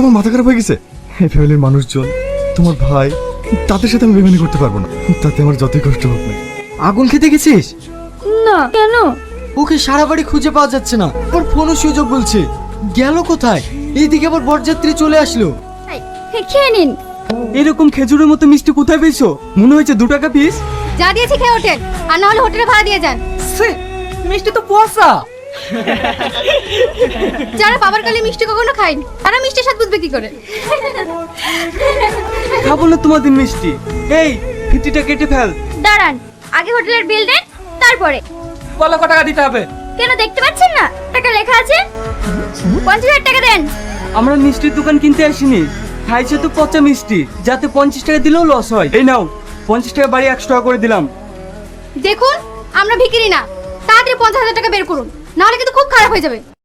আমার মাথা খারাপ হয়ে গেছে। এই ফ্যামিলির মানুষজন, তোমার ভাই, তাদের সাথে আমি বেমানি করতে পারবো না, তাতে আমার যতই কষ্ট হোক না। আগুন খেতে গেছিস? না, কেন? ওকে সারা বাড়ি খুঁজে পাওয়া যাচ্ছে না, ওর ফোনও সুযোগ বলছে। গেল কোথায়? এইদিকে আবার বরযাত্রী চলে আসলো। খেয়ে নিন। এরকম খেজুরের মতো মিষ্টি কোথায় পেয়েছো? মনে হয়েছে 2 টাকা পিস। যা দিয়েছি খেয়ে ওঠেন, আর না হলে হোটেলে ভাড়া দিয়ে যান। মিষ্টি তো পয়সা। যারা বাবার কালে মিষ্টি কখনো খায়নি, তারা মিষ্টি স্বাদ বুঝবে কি করে? খাবো না তোমাদের মিষ্টি। এই ফিটিটা কেটে ফেল। দাঁড়ান, আগে হোটেলের বিল দেন, তারপরে। বলো কত টাকা দিতে হবে? কেন দেখতে পাচ্ছেন না টাকা লেখা আছে? 50,000 টাকা দেন। আমরা মিষ্টির দোকান কিনতে আসিনি, খাইছে তো পচা মিষ্টি, যাতে 50 টাকা দিলেও লস হয়। এই নাও 50 টাকা বাড়ি 100 টাকা করে দিলাম। দেখুন, আমরা ভিখিরি না, তাড়াতাড়ি 50,000 টাকা বের করুন, নাহলে কিন্তু খুব খারাপ হয়ে যাবে।